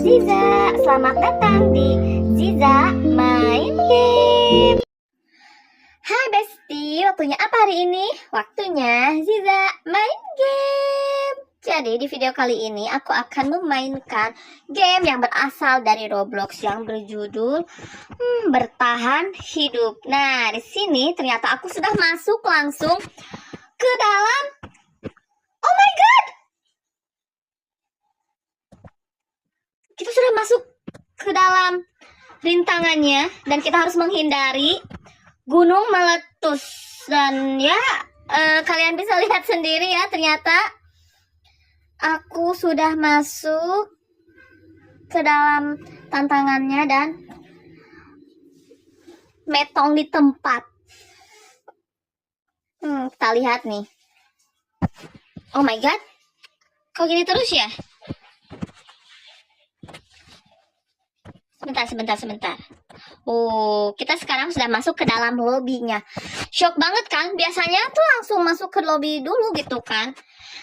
Ziza. Selamat datang di Ziza Main Game. Hai Besti, waktunya apa hari ini? Waktunya Ziza Main Game. Jadi di video kali ini aku akan memainkan game yang berasal dari Roblox yang berjudul Bertahan Hidup. Nah, di sini ternyata aku sudah masuk langsung ke dalam. Oh my god! Kita sudah masuk ke dalam rintangannya dan kita harus menghindari gunung meletus. Dan ya, kalian bisa lihat sendiri ya, ternyata aku sudah masuk ke dalam tantangannya dan metong di tempat. Kita lihat nih. Oh my god, kok gini terus ya? Sebentar. Oh, kita sekarang sudah masuk ke dalam lobbynya. Shock banget kan? Biasanya tuh langsung masuk ke lobby dulu gitu kan?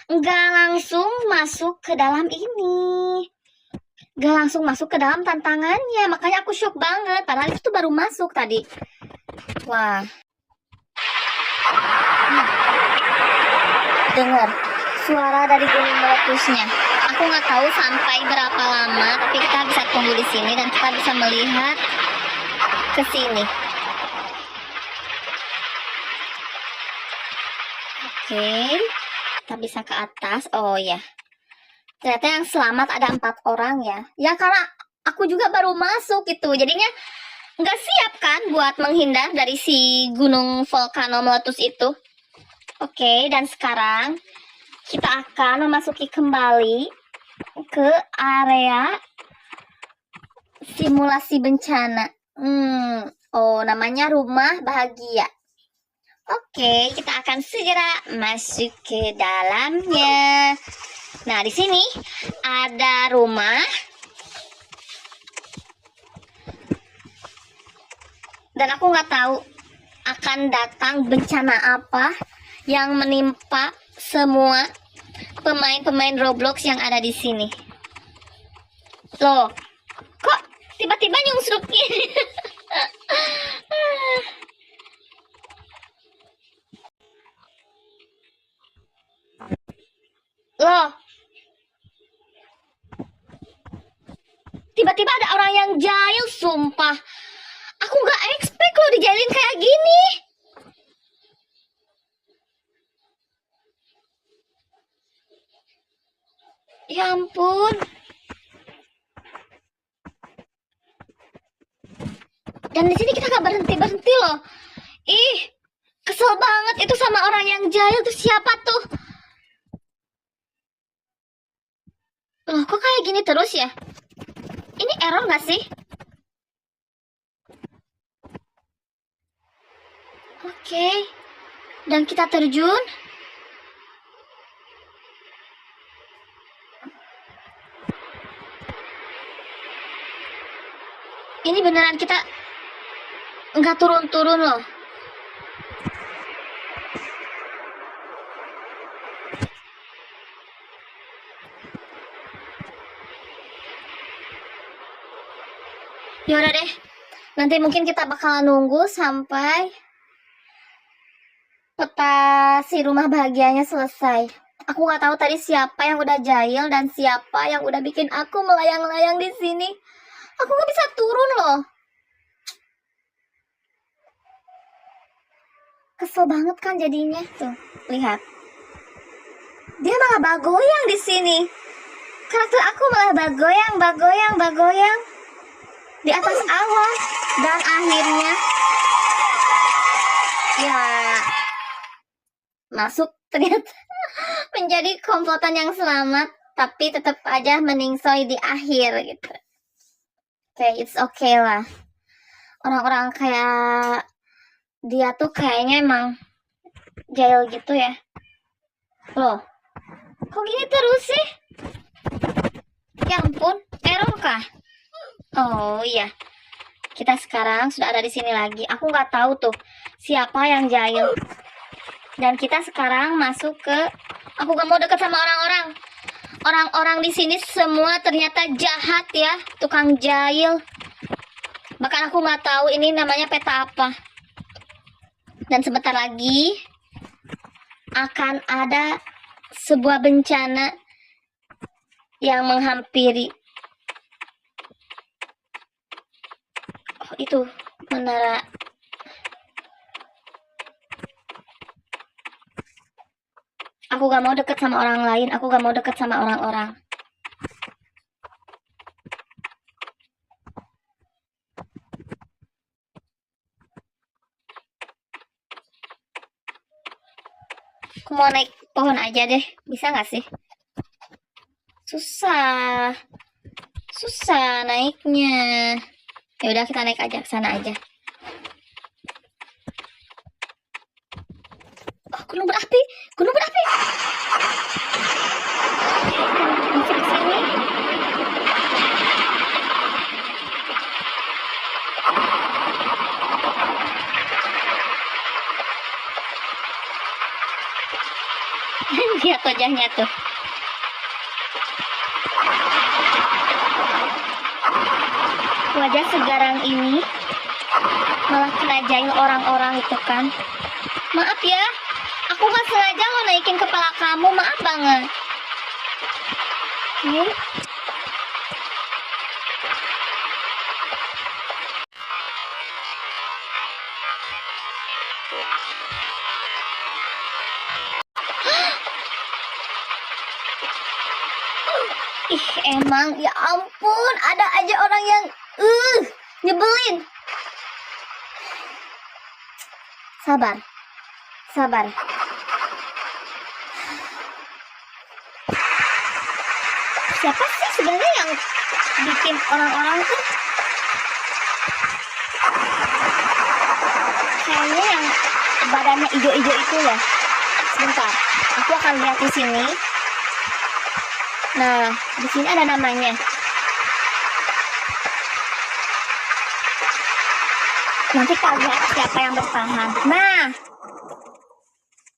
Nggak langsung masuk ke dalam ini. Nggak langsung masuk ke dalam tantangannya. Makanya aku shock banget. Padahal itu baru masuk tadi. Wah. Dengar suara dari gunung meletusnya. Aku nggak tahu sampai berapa lama, tapi kita bisa tunggu di sini dan kita bisa melihat ke sini. Oke, kita bisa ke atas. Oh ya, ternyata yang selamat ada 4 orang ya. Ya karena aku juga baru masuk gitu, jadinya nggak siap kan buat menghindar dari si gunung volcano meletus itu. Oke, dan sekarang kita akan memasuki kembali ke area simulasi bencana. Oh, namanya rumah bahagia. Oke, kita akan segera masuk ke dalamnya. Nah, di sini ada rumah. Dan aku nggak tahu akan datang bencana apa yang menimpa semua pemain-pemain Roblox yang ada di sini. Loh, kok tiba-tiba nyungsruk gini? Loh, tiba-tiba ada orang yang jahil, sumpah. Aku nggak expect loh dijailin kayak gini. Ya ampun. Dan di sini kita nggak berhenti loh. Ih, kesel banget itu sama orang yang jahil tuh, siapa tuh? Loh, kok kayak gini terus ya? Ini error nggak sih? Oke. Dan kita terjun. Ini beneran kita nggak turun-turun loh. Yaudah deh, nanti mungkin kita bakalan nunggu sampai peta si rumah bahagianya selesai. Aku nggak tahu tadi siapa yang udah jahil dan siapa yang udah bikin aku melayang-layang di sini. Aku nggak bisa turun loh. Kesel banget kan jadinya tuh. Lihat, dia malah bagoyang di sini. Karakter aku malah bagoyang di atas awan. Dan akhirnya ya masuk ternyata menjadi komplotan yang selamat, tapi tetap aja meningsoi di akhir gitu. Oke, it's okay lah. Orang-orang kayak dia tuh kayaknya emang jahil gitu ya. Loh, kok gini terus sih? Ya ampun, error kah? Oh iya, kita sekarang sudah ada di sini lagi. Aku nggak tahu tuh siapa yang jahil. Dan kita sekarang masuk ke. Aku gak mau deket sama orang-orang orang-orang di sini semua ternyata jahat ya, tukang jahil. Bahkan aku nggak tahu ini namanya peta apa. Dan sebentar lagi akan ada sebuah bencana yang menghampiri. Oh, itu menara. Aku gak mau deket sama orang lain. Aku gak mau deket sama orang-orang. Aku mau naik pohon aja deh. Bisa gak sih? Susah. Susah naiknya. Ya udah kita naik aja ke sana aja. Oh, gunung berapi. Gunung berapi. Masuk ke sini. Lihat wajahnya tuh. Wajah segarang ini malah kena jahil orang-orang itu kan. Maaf ya, aku gak sengaja mau naikin kepala kamu, maaf banget. Oke. Ih, emang ya ampun, ada aja orang yang nyebelin. Sabar. Sabar. Siapa sih sebenarnya yang bikin orang-orang tuh? Kayaknya yang badannya hijau-hijau itu ya. Sebentar, aku akan lihat di sini. Nah, di sini ada namanya. Nanti kita lihat siapa yang bertahan. Nah,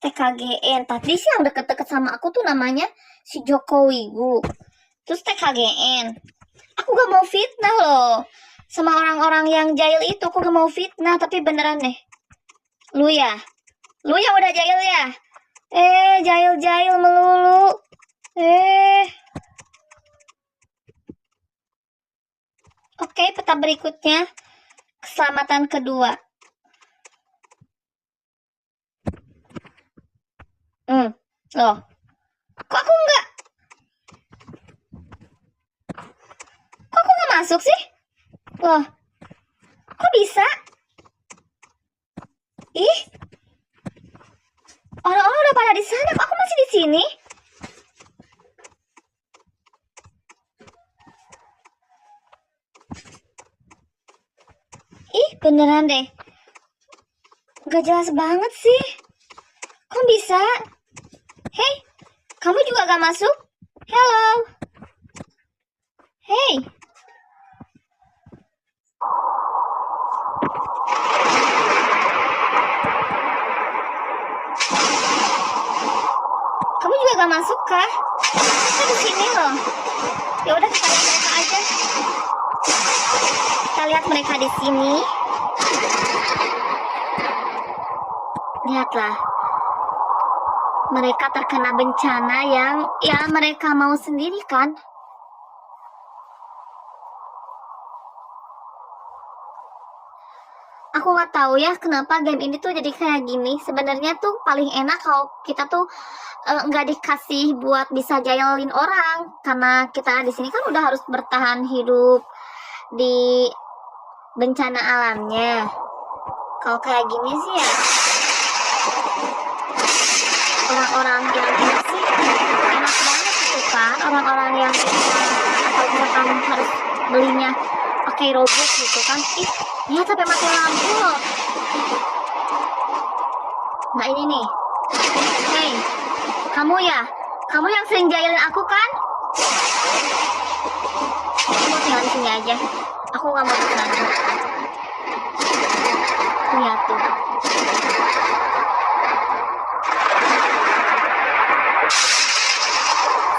TKGN. Tadi sih yang deket-deket sama aku tuh namanya si Jokowi Gu. Terus TKGN. Aku gak mau fitnah loh sama orang-orang yang jahil itu. Aku gak mau fitnah, tapi beneran deh. Lu ya udah jahil ya. Jahil-jahil melulu. Oke, peta berikutnya. Keselamatan kedua. Loh. Kok aku nggak masuk sih? Loh. Kok bisa? Ih. Orang-orang udah pada di sana, kok aku masih di sini? Ih, beneran deh. Gak jelas banget sih. Kok bisa? Hei, kamu juga gak masuk? Hello. Hey. Kamu juga gak masuk kah? Kita di sini loh. Ya udah kita lihat mereka aja. Kita lihat mereka di sini. Lihatlah. Mereka terkena bencana yang ya mereka mau sendiri kan. Aku nggak tahu ya kenapa game ini tuh jadi kayak gini. Sebenarnya tuh paling enak kalau kita tuh nggak dikasih buat bisa jahilin orang, karena kita di sini kan udah harus bertahan hidup di bencana alamnya. Kalau kayak gini sih ya orang-orang yang ini sih enak banget gitu kan. Orang-orang yang kalau misalkan harus belinya pakai robot gitu kan. Ih, ya sampai mati lampu loh. Nah ini nih. Hey, kamu yang sering jahilin aku kan? Kamu tinggal di sini aja. Aku nggak mau ke sana. Lihat tuh.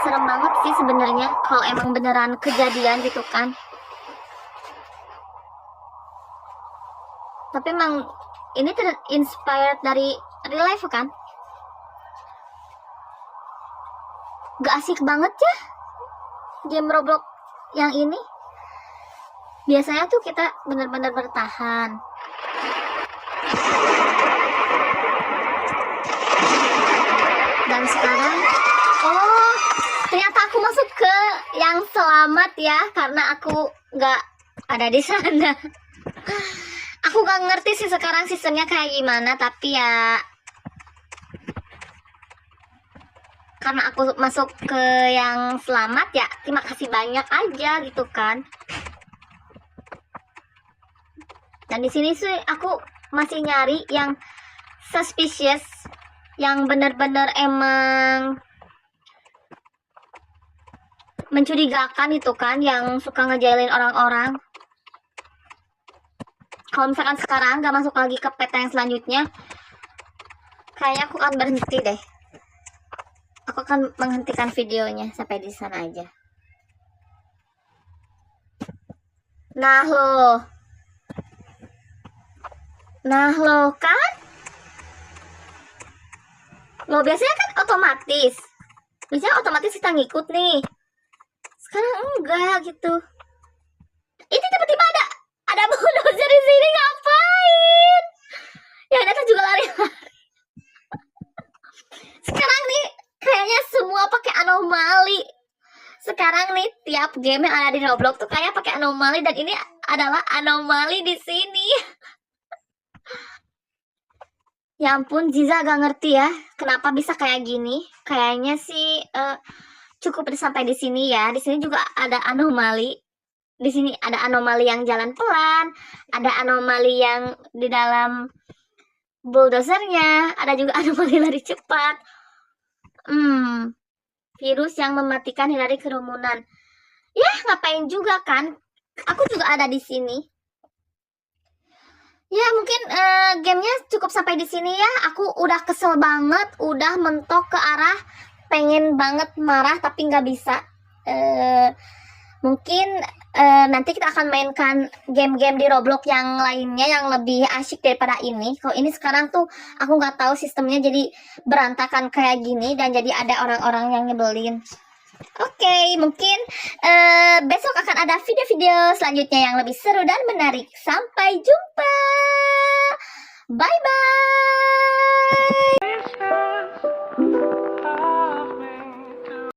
Serem banget sih sebenarnya kalau emang beneran kejadian gitu kan. Tapi emang ini terinspired dari real life kan. Gak asik banget ya game Roblox yang ini. Biasanya tuh kita bener-bener bertahan. Dan sekarang, oh ternyata aku masuk ke yang selamat ya, karena aku gak ada di sana. Aku gak ngerti sih sekarang sistemnya kayak gimana, tapi ya karena aku masuk ke yang selamat ya terima kasih banyak aja gitu kan. Dan di sini sih aku masih nyari yang suspicious, yang bener-bener emang mencurigakan itu kan, yang suka ngejailin orang-orang. Kalau misalkan sekarang gak masuk lagi ke peta yang selanjutnya, kayaknya aku akan berhenti deh. Aku akan menghentikan videonya sampai di sana aja. Nah lo kan? Lo biasanya kan otomatis. Biasanya otomatis kita ngikut nih. Sekarang enggak gitu. Ini tiba-tiba ada bulldozer di sini, ngapain? Yang datang juga lari-lari. Sekarang nih kayaknya semua pakai anomali. Sekarang nih tiap game yang ada di Roblox tuh kayak pakai anomali, dan ini adalah anomali di sini. Ya ampun, Ziza gak ngerti ya kenapa bisa kayak gini. Kayaknya sih cukup sampai di sini ya. Di sini juga ada anomali. Di sini ada anomali yang jalan pelan, ada anomali yang di dalam bulldozernya, ada juga anomali lari cepat. Virus yang mematikan, hindari kerumunan. Ya, ngapain juga kan? Aku juga ada di sini. Ya, mungkin gamenya cukup sampai di sini ya. Aku udah kesel banget, udah mentok ke arah pengen banget marah tapi nggak bisa. Mungkin nanti kita akan mainkan game-game di Roblox yang lainnya yang lebih asyik daripada ini. Kalau ini sekarang tuh aku nggak tahu sistemnya jadi berantakan kayak gini, dan jadi ada orang-orang yang nyebelin. Oke, mungkin besok akan ada video-video selanjutnya yang lebih seru dan menarik. Sampai jumpa. Bye-bye.